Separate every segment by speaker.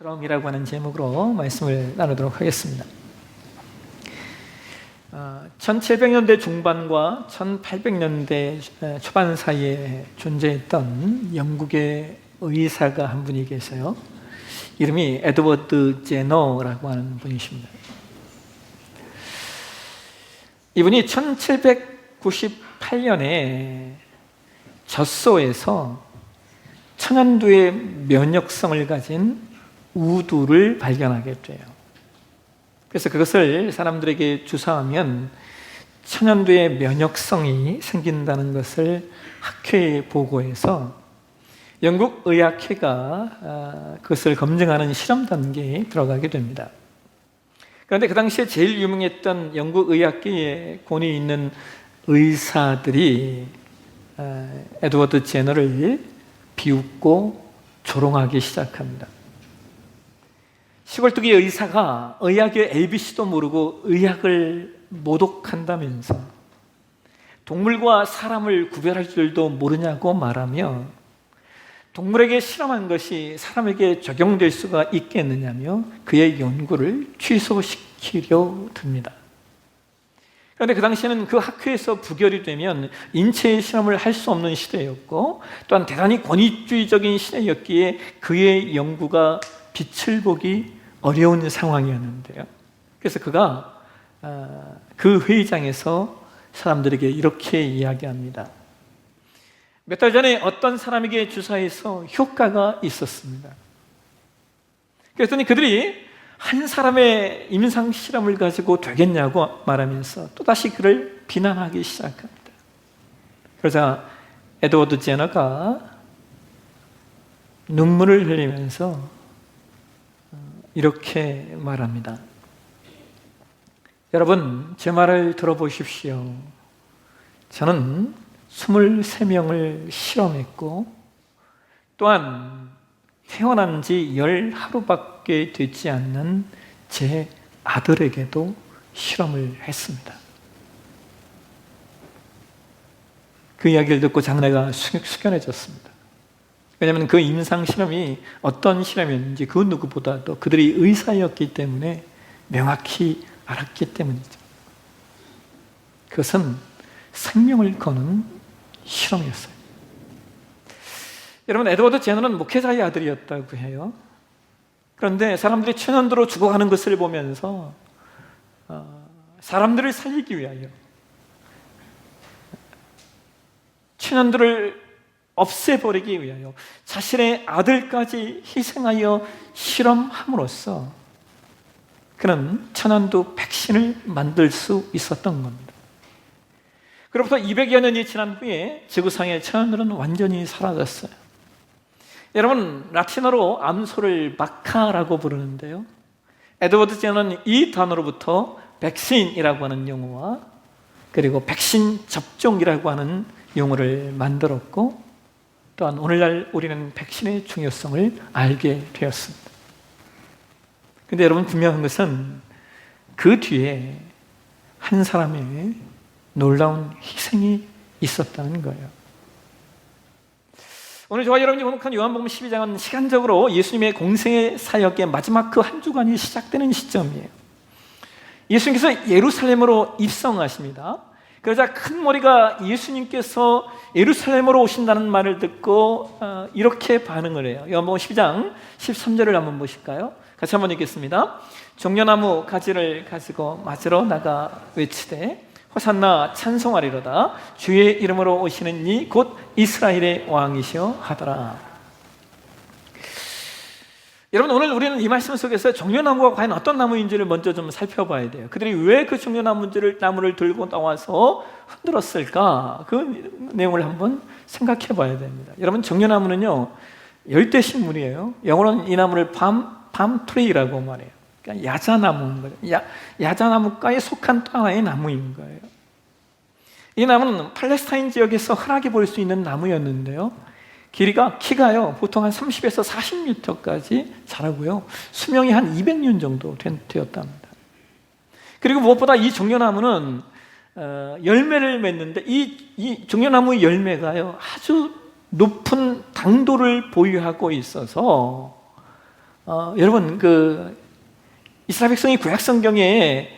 Speaker 1: 그럼이라고 하는 제목으로 말씀을 나누도록 하겠습니다. 1700년대 중반과 1800년대 초반 사이에 존재했던 영국의 의사가 한 분이 계세요. 이름이 에드워드 제너라고 하는 분이십니다. 이분이 1798년에 젖소에서 천연두의 면역성을 가진 우두를 발견하게 돼요. 그래서 그것을 사람들에게 주사하면 천연두의 면역성이 생긴다는 것을 학회에 보고해서 영국 의학회가 그것을 검증하는 실험 단계에 들어가게 됩니다. 그런데 그 당시에 제일 유명했던 영국 의학계에 권위 있는 의사들이 에드워드 제너를 비웃고 조롱하기 시작합니다. 시골뜨기 의사가 의학의 ABC도 모르고 의학을 모독한다면서 동물과 사람을 구별할 줄도 모르냐고 말하며 동물에게 실험한 것이 사람에게 적용될 수가 있겠느냐며 그의 연구를 취소시키려 듭니다. 그런데 그 당시에는 그 학회에서 부결이 되면 인체의 실험을 할 수 없는 시대였고 또한 대단히 권위주의적인 시대였기에 그의 연구가 빛을 보기 어려운 상황이었는데요. 그래서 그가 그 회의장에서 사람들에게 이렇게 이야기합니다. 몇 달 전에 어떤 사람에게 주사해서 효과가 있었습니다. 그랬더니 그들이 한 사람의 임상 실험을 가지고 되겠냐고 말하면서 또다시 그를 비난하기 시작합니다. 그러자 에드워드 제너가 눈물을 흘리면서 이렇게 말합니다. 여러분, 제 말을 들어보십시오. 저는 23명을 실험했고 또한 태어난 지 10하루밖에 되지 않는 제 아들에게도 실험을 했습니다. 그 이야기를 듣고 장내가 숙연해졌습니다. 왜냐하면 그 임상 실험이 어떤 실험이었는지 그 누구보다도 그들이 의사였기 때문에 명확히 알았기 때문이죠. 그것은 생명을 거는 실험이었어요. 여러분, 에드워드 제너는 목회자의 아들이었다고 해요. 그런데 사람들이 천연두로 죽어가는 것을 보면서 사람들을 살리기 위하여 천연두를 없애버리기 위하여 자신의 아들까지 희생하여 실험함으로써 그는 천연두 백신을 만들 수 있었던 겁니다. 그로부터 200여 년이 지난 후에 지구상의 천연두는 완전히 사라졌어요. 여러분, 라틴어로 암소를 마카라고 부르는데요, 에드워드 제너는 이 단어로부터 백신이라고 하는 용어와 그리고 백신 접종이라고 하는 용어를 만들었고 또한 오늘날 우리는 백신의 중요성을 알게 되었습니다. 그런데 여러분, 분명한 것은 그 뒤에 한 사람의 놀라운 희생이 있었다는 거예요. 오늘 저와 여러분이 공독한 요한복음 12장은 시간적으로 예수님의 공생의 사역의 마지막 그 한 주간이 시작되는 시점이에요. 예수님께서 예루살렘으로 입성하십니다. 그러자 큰 머리가 예수님께서 예루살렘으로 오신다는 말을 듣고 이렇게 반응을 해요. 요한복음 12장 13절을 한번 보실까요? 같이 한번 읽겠습니다. 종려나무 가지를 가지고 맞으러 나가 외치되 호산나 찬송하리로다. 주의 이름으로 오시는 이 곧 이스라엘의 왕이시여 하더라. 여러분, 오늘 우리는 이 말씀 속에서 종려나무가 과연 어떤 나무인지를 먼저 좀 살펴봐야 돼요. 그들이 왜 그 종려나무를 들고 나와서 흔들었을까? 그 내용을 한번 생각해 봐야 됩니다. 여러분, 종려나무는요 열대식물이에요. 영어로는 이 나무를 밤트리라고 말해요. 그러니까 야자나무인 거죠. 야자나무과에 속한 또 하나의 나무인 거예요. 이 나무는 팔레스타인 지역에서 흔하게 볼 수 있는 나무였는데요, 키가요 보통 한 30에서 40m까지 자라고요, 수명이 한 200년 정도 되었답니다. 그리고 무엇보다 이 종려나무는 열매를 맺는데 이 종려나무 열매가요 아주 높은 당도를 보유하고 있어서 여러분 이스라엘 백성이 구약 성경에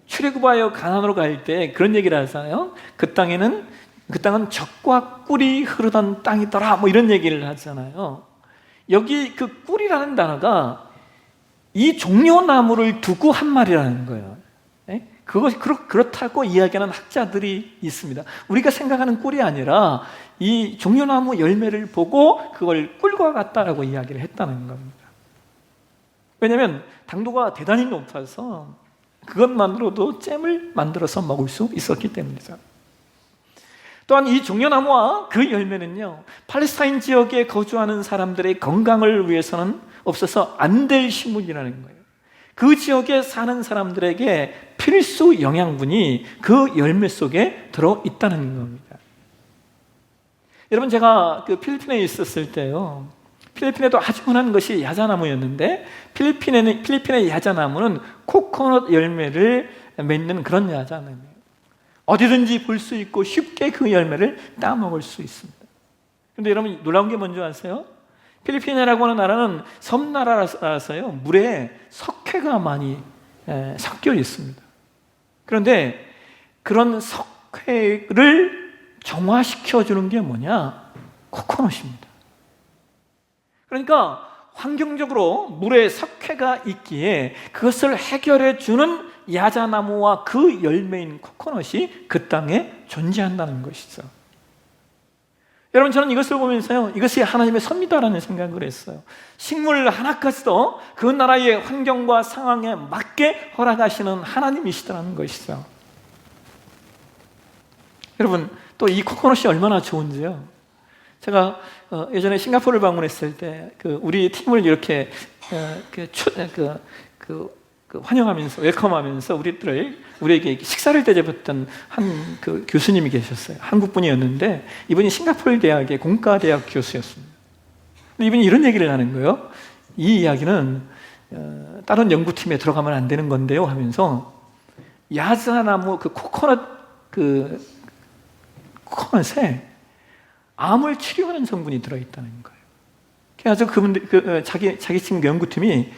Speaker 1: 출애굽하여 가나안으로 갈 때 그런 얘기를 하잖아요. 그 땅은 젖과 꿀이 흐르던 땅이더라, 뭐 이런 얘기를 하잖아요. 여기 그 꿀이라는 단어가 이 종려나무를 두고 한 말이라는 거예요. 그것이 그렇다고 이야기하는 학자들이 있습니다. 우리가 생각하는 꿀이 아니라 이 종려나무 열매를 보고 그걸 꿀과 같다라고 이야기를 했다는 겁니다. 왜냐하면 당도가 대단히 높아서 그것만으로도 잼을 만들어서 먹을 수 있었기 때문이죠. 또한 이 종려나무와 그 열매는요, 팔레스타인 지역에 거주하는 사람들의 건강을 위해서는 없어서 안 될 식물이라는 거예요. 그 지역에 사는 사람들에게 필수 영양분이 그 열매 속에 들어있다는 겁니다. 여러분, 제가 필리핀에 있었을 때요, 필리핀에도 아주 흔한 것이 야자나무였는데, 필리핀의 야자나무는 코코넛 열매를 맺는 그런 야자나무예요. 어디든지 볼 수 있고 쉽게 그 열매를 따먹을 수 있습니다. 그런데 여러분, 놀라운 게 뭔지 아세요? 필리핀이라고 하는 나라는 섬나라라서요, 물에 석회가 많이 섞여 있습니다. 그런데 그런 석회를 정화시켜주는 게 뭐냐? 코코넛입니다. 그러니까 환경적으로 물에 석회가 있기에 그것을 해결해 주는 야자나무와 그 열매인 코코넛이 그 땅에 존재한다는 것이죠. 여러분, 저는 이것을 보면서요, 이것이 하나님의 섭리다라는 생각을 했어요. 식물 하나까지도 그 나라의 환경과 상황에 맞게 허락하시는 하나님이시다는 것이죠. 여러분, 또 이 코코넛이 얼마나 좋은지요. 제가 예전에 싱가포르를 방문했을 때 우리 팀을 이렇게 환영하면서, 웰컴하면서 우리에게 식사를 대접했던 한 교수님이 계셨어요. 한국 분이었는데 이분이 싱가포르 대학의 공과대학 교수였습니다. 근데 이분이 이런 얘기를 하는 거예요. 이 이야기는 다른 연구팀에 들어가면 안 되는 건데요 하면서, 야자나무 코코넛에 암을 치료하는 성분이 들어있다는 거예요. 그래서 자기 친구 연구팀이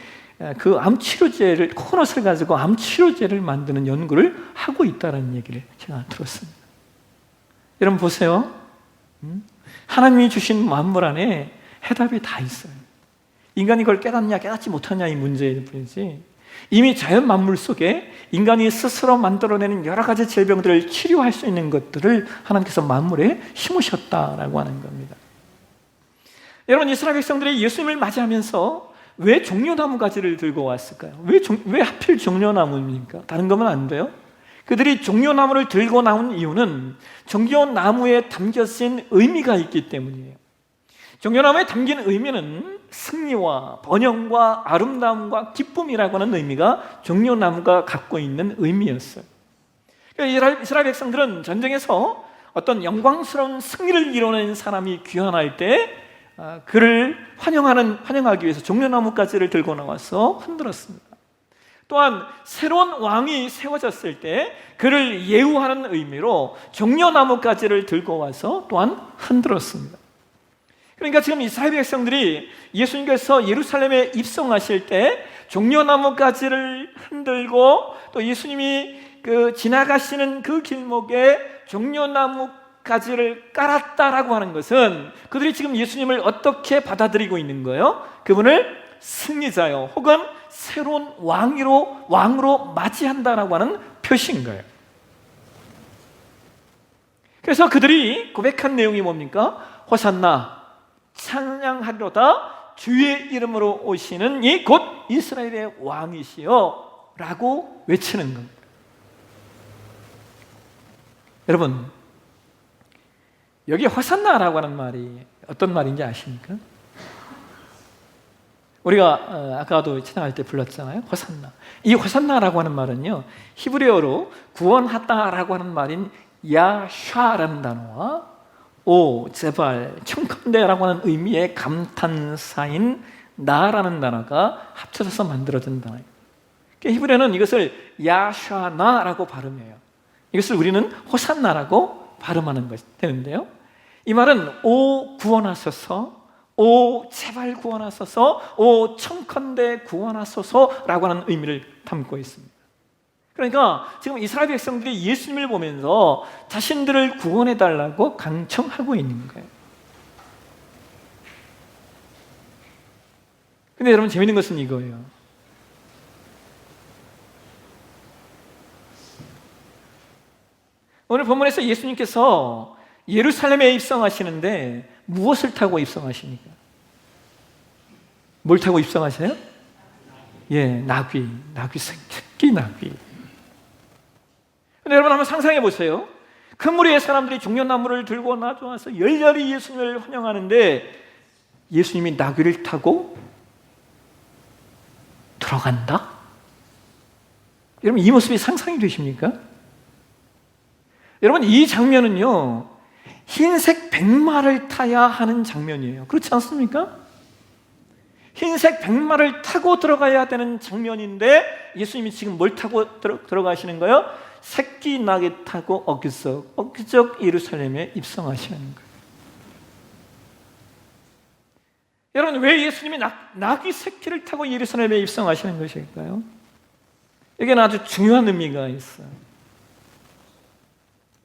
Speaker 1: 그 암 치료제를, 코코넛을 가지고 암 치료제를 만드는 연구를 하고 있다는 얘기를 제가 들었습니다. 여러분 보세요. 하나님이 주신 만물 안에 해답이 다 있어요. 인간이 그걸 깨닫냐 깨닫지 못하냐 이 문제일 뿐이지, 이미 자연 만물 속에 인간이 스스로 만들어내는 여러 가지 질병들을 치료할 수 있는 것들을 하나님께서 만물에 심으셨다라고 하는 겁니다. 여러분, 이스라엘 백성들이 예수님을 맞이하면서 왜 종려나무 가지를 들고 왔을까요? 왜 하필 종려나무입니까? 다른 거면 안 돼요? 그들이 종려나무를 들고 나온 이유는 종려나무에 담겨진 의미가 있기 때문이에요. 종려나무에 담긴 의미는 승리와 번영과 아름다움과 기쁨이라고 하는 의미가 종려나무가 갖고 있는 의미였어요. 이스라엘 백성들은 전쟁에서 어떤 영광스러운 승리를 이뤄낸 사람이 귀환할 때 그를 환영하기 위해서 종려나무 가지를 들고 나와서 흔들었습니다. 또한 새로운 왕이 세워졌을 때 그를 예우하는 의미로 종려나무 가지를 들고 와서 또한 흔들었습니다. 그러니까 지금 이스라엘 백성들이 예수님께서 예루살렘에 입성하실 때 종려나무 가지를 흔들고, 또 예수님이 지나가시는 그 길목에 종려나무 가지를 깔았다라고 하는 것은 그들이 지금 예수님을 어떻게 받아들이고 있는 거예요? 그분을 승리자요, 혹은 새로운 왕으로 맞이한다라고 하는 표시인 거예요. 그래서 그들이 고백한 내용이 뭡니까? 호산나, 찬양하리로다, 주의 이름으로 오시는 이 곧 이스라엘의 왕이시여 라고 외치는 겁니다. 여러분, 여기 호산나라고 하는 말이 어떤 말인지 아십니까? 우리가 아까도 찬양할 때 불렀잖아요. 호산나. 이 호산나라고 하는 말은요, 히브리어로 구원하다라고 하는 말인 야샤라는 단어와 오, 제발, 청컨대라고 하는 의미의 감탄사인 나라는 단어가 합쳐져서 만들어진 단어예요. 히브리어는 이것을 야샤나라고 발음해요. 이것을 우리는 호산나라고 발음하는 것이 되는데요, 이 말은 오 구원하소서, 오 제발 구원하소서, 오 청컨대 구원하소서라고 하는 의미를 담고 있습니다. 그러니까 지금 이스라엘 백성들이 예수님을 보면서 자신들을 구원해달라고 간청하고 있는 거예요. 근데 여러분, 재밌는 것은 이거예요. 오늘 본문에서 예수님께서 예루살렘에 입성하시는데 무엇을 타고 입성하십니까? 뭘 타고 입성하세요? 나귀 새끼 나귀. 근데 여러분, 한번 상상해 보세요. 큰 무리의 사람들이 종려나무를 들고 나와서 열렬히 예수님을 환영하는데 예수님이 나귀를 타고 들어간다? 여러분, 이 모습이 상상이 되십니까? 여러분, 이 장면은요, 흰색 백마를 타야 하는 장면이에요. 그렇지 않습니까? 흰색 백마를 타고 들어가야 되는 장면인데 예수님이 지금 뭘 타고 들어가시는 거예요? 새끼 나귀 타고 어기적 예루살렘에 입성하시는 거예요. 여러분, 왜 예수님이 나귀 새끼를 타고 예루살렘에 입성하시는 것일까요? 여기는 아주 중요한 의미가 있어요.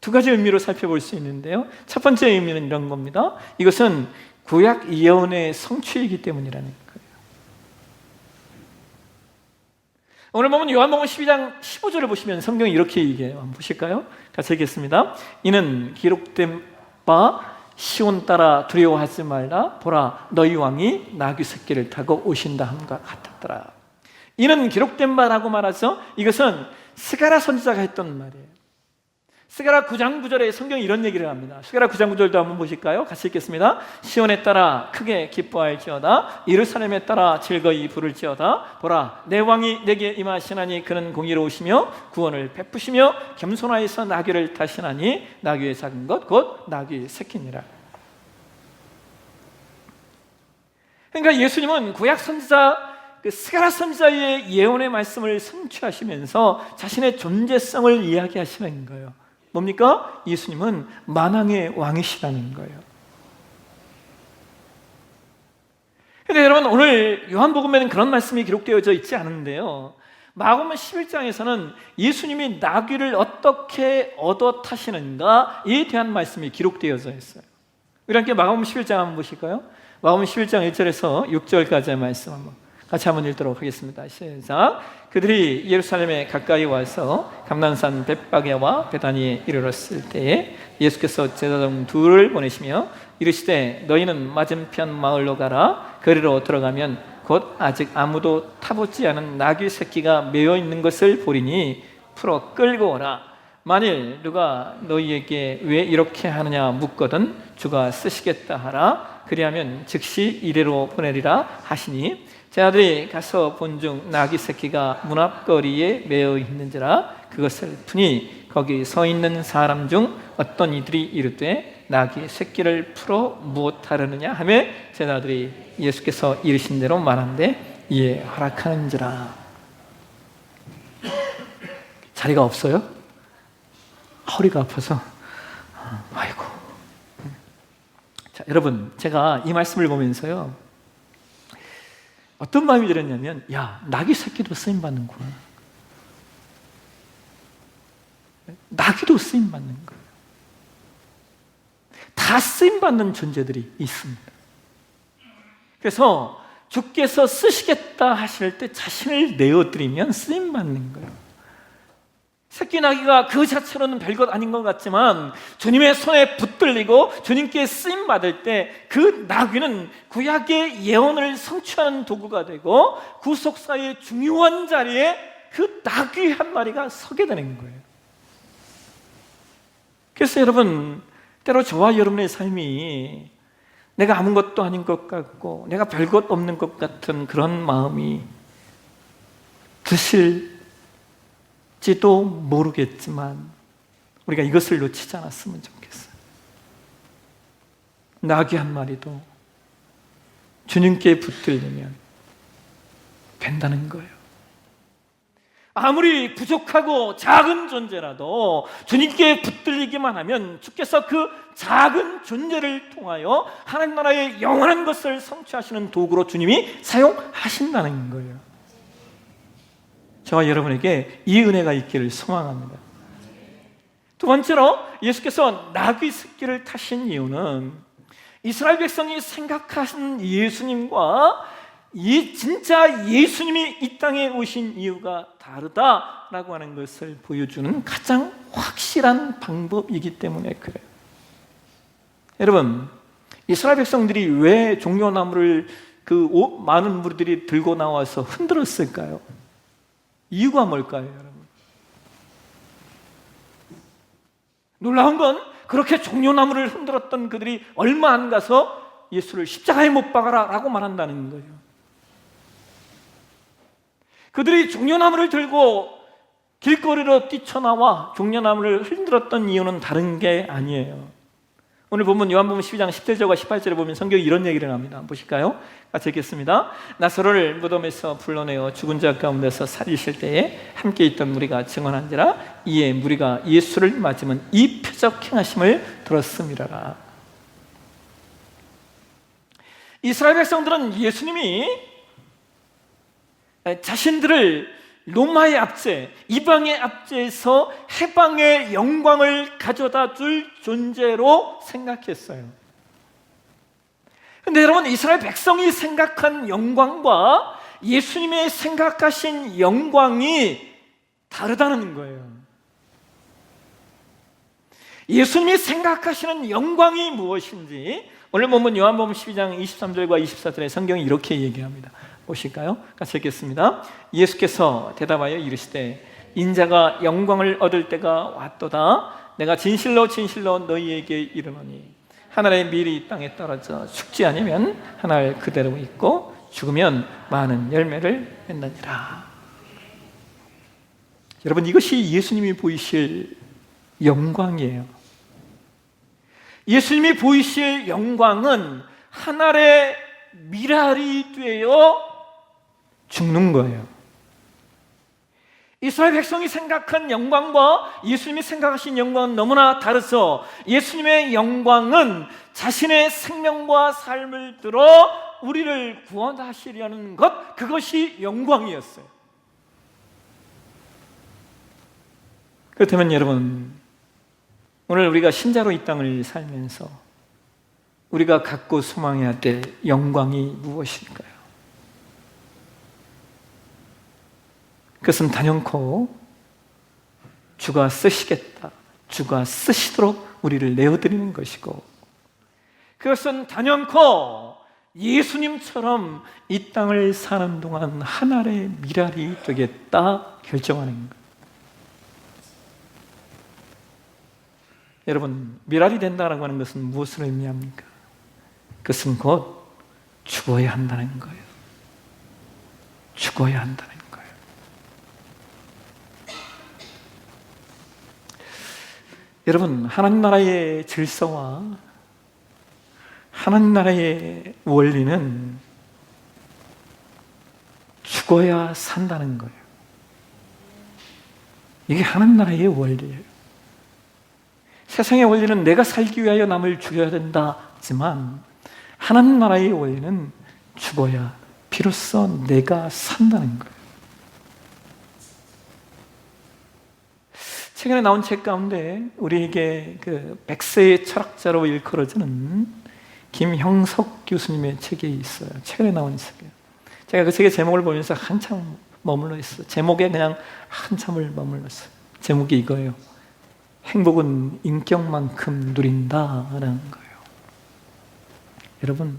Speaker 1: 두 가지 의미로 살펴볼 수 있는데요, 첫 번째 의미는 이런 겁니다. 이것은 구약 예언의 성취이기 때문이라는 거예요. 오늘 보면 요한복음 12장 15절을 보시면 성경이 이렇게 얘기해요. 한번 보실까요? 같이 읽겠습니다. 이는 기록된 바 시온 따라 두려워하지 말라. 보라, 너희 왕이 나귀 새끼를 타고 오신다 함과 같았더라. 이는 기록된 바라고 말하죠. 이것은 스가랴 선지자가 했던 말이에요. 스가랴 9장 9절에 성경이 이런 얘기를 합니다. 스가랴 9장 9절도 한번 보실까요? 같이 읽겠습니다. 시온에 따라 크게 기뻐할지어다. 예루살렘에 따라 즐거이 부를지어다. 보라, 내 왕이 내게 임하시나니 그는 공의로우시며 구원을 베푸시며 겸손하여서 나귀를 타시나니 나귀의 작은 것 곧 나귀 새끼니라. 그러니까 예수님은 구약 선지자 스가랴 선지자의 예언의 말씀을 성취하시면서 자신의 존재성을 이야기하시는 거예요. 뭡니까? 예수님은 만왕의 왕이시라는 거예요. 그런데 여러분, 오늘 요한복음에는 그런 말씀이 기록되어져 있지 않은데요, 마가복음 11장에서는 예수님이 나귀를 어떻게 얻어 타시는가에 대한 말씀이 기록되어져 있어요. 우리 함께 마가복음 11장 한번 보실까요? 마가복음 11장 1절에서 6절까지의 말씀 같이 한번 읽도록 하겠습니다. 시작. 그들이 예루살렘에 가까이 와서 감난산 벳바게와 베다니에 이르렀을 때에 예수께서 제자중 둘을 보내시며 이르시되 너희는 맞은편 마을로 가라. 거리로 들어가면 곧 아직 아무도 타보지 않은 나귀 새끼가 메어 있는 것을 보리니 풀어 끌고 오라. 만일 누가 너희에게 왜 이렇게 하느냐 묻거든 주가 쓰시겠다 하라. 그리하면 즉시 이래로 보내리라 하시니 제자들이 가서 본중 나귀 새끼가 문 앞거리에 메어 있는지라 그것을 푸니 거기 서 있는 사람 중 어떤 이들이 이르되 나귀 새끼를 풀어 무엇하려느냐 하며 제자들이 예수께서 이르신 대로 말한데 이에 허락하는지라. 자리가 없어요? 허리가 아파서. 아이고. 자, 여러분, 제가 이 말씀을 보면서요, 어떤 마음이 들었냐면, 야, 나귀 새끼도 쓰임 받는구나. 나귀도 쓰임 받는 거예요. 다 쓰임 받는 존재들이 있습니다. 그래서 주께서 쓰시겠다 하실 때 자신을 내어드리면 쓰임 받는 거예요. 새끼 나귀가 그 자체로는 별것 아닌 것 같지만 주님의 손에 붙들리고 주님께 쓰임 받을 때 그 나귀는 구약의 예언을 성취하는 도구가 되고 구속사의 중요한 자리에 그 나귀 한 마리가 서게 되는 거예요. 그래서 여러분, 때로 저와 여러분의 삶이 내가 아무것도 아닌 것 같고 내가 별것 없는 것 같은 그런 마음이 드실지도 모르겠지만 우리가 이것을 놓치지 않았으면 좋겠어요. 나귀 한 마리도 주님께 붙들리면 된다는 거예요. 아무리 부족하고 작은 존재라도 주님께 붙들리기만 하면 주께서 그 작은 존재를 통하여 하나님 나라의 영원한 것을 성취하시는 도구로 주님이 사용하신다는 거예요. 저와 여러분에게 이 은혜가 있기를 소망합니다. 두 번째로 예수께서 나귀 새끼를 타신 이유는 이스라엘 백성이 생각하신 예수님과 진짜 예수님이 이 땅에 오신 이유가 다르다라고 하는 것을 보여주는 가장 확실한 방법이기 때문에 그래요. 여러분, 이스라엘 백성들이 왜 종려나무를 많은 무리들이 들고 나와서 흔들었을까요? 이유가 뭘까요, 여러분? 놀라운 건 그렇게 종려나무를 흔들었던 그들이 얼마 안 가서 예수를 십자가에 못 박아라 라고 말한다는 거예요. 그들이 종려나무를 들고 길거리로 뛰쳐나와 종려나무를 흔들었던 이유는 다른 게 아니에요. 오늘 본문 요한복음 12장 17절과 18절에 보면 성경이 이런 얘기를 합니다. 보실까요? 같이 읽겠습니다. 나사로를 무덤에서 불러내어 죽은 자 가운데서 살리실 때에 함께 있던 무리가 증언한지라 이에 무리가 예수를 맞으면 이 표적 행하심을 들었음이라. 이스라엘 백성들은 예수님이 자신들을 로마의 압제, 이방의 압제에서 해방의 영광을 가져다 줄 존재로 생각했어요. 그런데 여러분, 이스라엘 백성이 생각한 영광과 예수님의 생각하신 영광이 다르다는 거예요. 예수님이 생각하시는 영광이 무엇인지 오늘 본문 요한복음 12장 23절과 24절에 성경이 이렇게 얘기합니다. 보실까요? 같이 읽겠습니다. 예수께서 대답하여 이르시되 인자가 영광을 얻을 때가 왔도다. 내가 진실로 진실로 너희에게 이르노니 하늘의 밀이 땅에 떨어져 죽지 않으면 하늘 그대로 있고 죽으면 많은 열매를 맺느니라. 여러분, 이것이 예수님이 보이실 영광이에요. 예수님이 보이실 영광은 하늘의 밀알이 되어 죽는 거예요. 이스라엘 백성이 생각한 영광과 예수님이 생각하신 영광은 너무나 다르죠. 예수님의 영광은 자신의 생명과 삶을 들어 우리를 구원하시려는 것, 그것이 영광이었어요. 그렇다면 여러분, 오늘 우리가 신자로 이 땅을 살면서 우리가 갖고 소망해야 될 영광이 무엇일까요? 그것은 단연코 주가 쓰시겠다, 주가 쓰시도록 우리를 내어드리는 것이고, 그것은 단연코 예수님처럼 이 땅을 사는 동안 하늘의 밀알이 되겠다 결정하는 것. 여러분, 밀알이 된다고 하는 것은 무엇을 의미합니까? 그것은 곧 죽어야 한다는 거예요. 죽어야 한다는 거예요. 여러분, 하나님 나라의 질서와 하나님 나라의 원리는 죽어야 산다는 거예요. 이게 하나님 나라의 원리예요. 세상의 원리는 내가 살기 위하여 남을 죽여야 된다지만 하나님 나라의 원리는 죽어야 비로소 내가 산다는 거예요. 최근에 나온 책 가운데 우리에게 그 100세의 철학자로 일컬어지는 김형석 교수님의 책이 있어요. 최근에 나온 책이에요. 제가 그 책의 제목을 보면서 한참 머물러 있어요. 제목에 그냥 한참을 머물렀어요. 제목이 이거예요. 행복은 인격만큼 누린다라는 거예요. 여러분,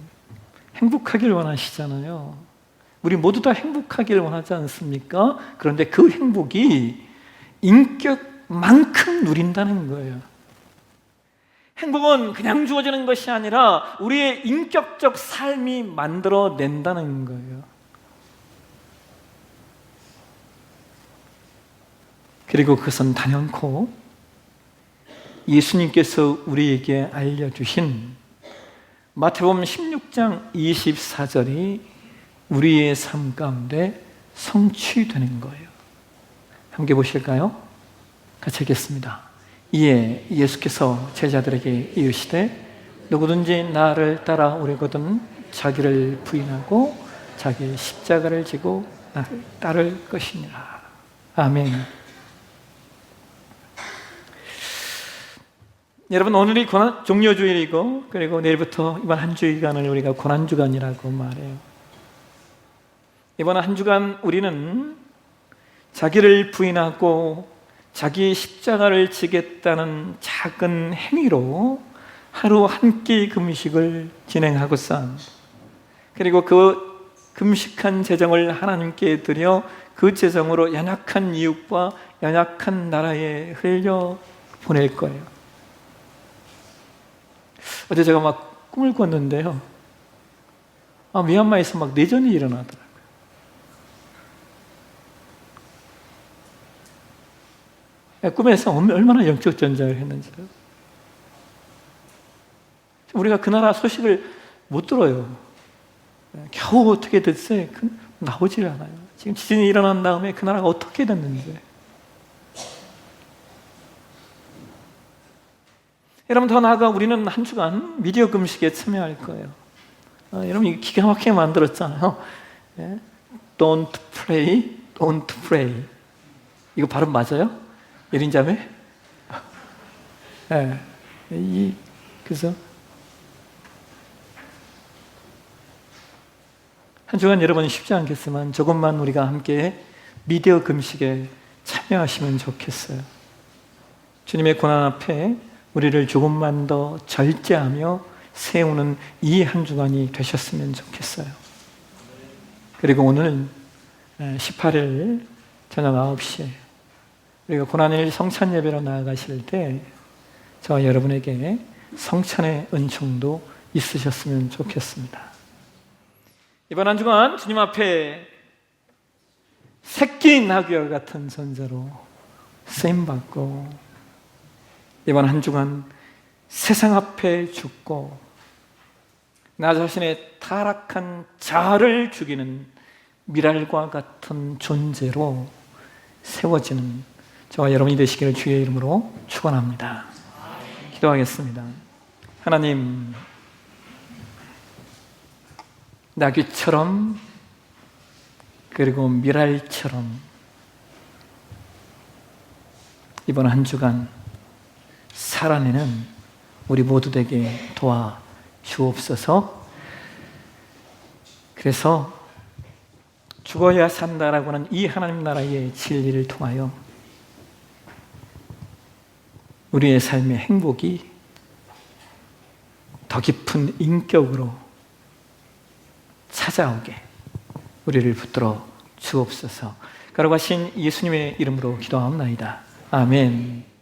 Speaker 1: 행복하길 원하시잖아요. 우리 모두 다 행복하길 원하지 않습니까? 그런데 그 행복이 인격만큼 누린다는 거예요. 행복은 그냥 주어지는 것이 아니라 우리의 인격적 삶이 만들어낸다는 거예요. 그리고 그것은 단연코 예수님께서 우리에게 알려주신 마태복음 16장 24절이 우리의 삶 가운데 성취되는 거예요. 함께 보실까요? 같이 읽겠습니다. 이에 예수께서 제자들에게 이르시되 누구든지 나를 따라오려거든 자기를 부인하고 자기 십자가를 지고 나를 따를 것이니라. 아멘. 여러분, 오늘이 고난 종료주일이고, 그리고 내일부터 이번 한 주간을 우리가 고난주간이라고 말해요. 이번 한 주간 우리는 자기를 부인하고 자기 십자가를 지겠다는 작은 행위로 하루 한 끼 금식을 진행하고서, 그리고 그 금식한 재정을 하나님께 드려 그 재정으로 연약한 이웃과 연약한 나라에 흘려 보낼 거예요. 어제 제가 막 꿈을 꿨는데요, 미얀마에서 막 내전이 일어나더라고요. 꿈에서 얼마나 영적 전쟁을 했는지요. 우리가 그 나라 소식을 못 들어요. 겨우 어떻게 됐어요? 나오질 않아요. 지금 지진이 일어난 다음에 그 나라가 어떻게 됐는지. 여러분, 더 나아가 우리는 한 주간 미디어 금식에 참여할 거예요. 여러분, 이거 기가 막히게 만들었잖아요. Don't pray, don't pray. 이거 발음 맞아요? 예린자매? 그래서 한 주간 여러분 쉽지 않겠지만 조금만 우리가 함께 미디어 금식에 참여하시면 좋겠어요. 주님의 고난 앞에 우리를 조금만 더 절제하며 세우는 이 한 주간이 되셨으면 좋겠어요. 그리고 오늘 18일 저녁 9시에 우리가 고난일 성찬 예배로 나아가실 때 저와 여러분에게 성찬의 은총도 있으셨으면 좋겠습니다. 이번 한 주간 주님 앞에 새끼 나귀와 같은 존재로 쓰임받고, 이번 한 주간 세상 앞에 죽고 나 자신의 타락한 자아를 죽이는 미랄과 같은 존재로 세워지는 저와 여러분이 되시기를 주의 이름으로 축원합니다. 기도하겠습니다. 하나님, 나귀처럼 그리고 미랄처럼 이번 한 주간 살아내는 우리 모두 되게 도와주옵소서. 그래서 죽어야 산다라고 하는 이 하나님 나라의 진리를 통하여 우리의 삶의 행복이 더 깊은 인격으로 찾아오게 우리를 붙들어 주옵소서. 거룩하신 예수님의 이름으로 기도하옵나이다. 아멘.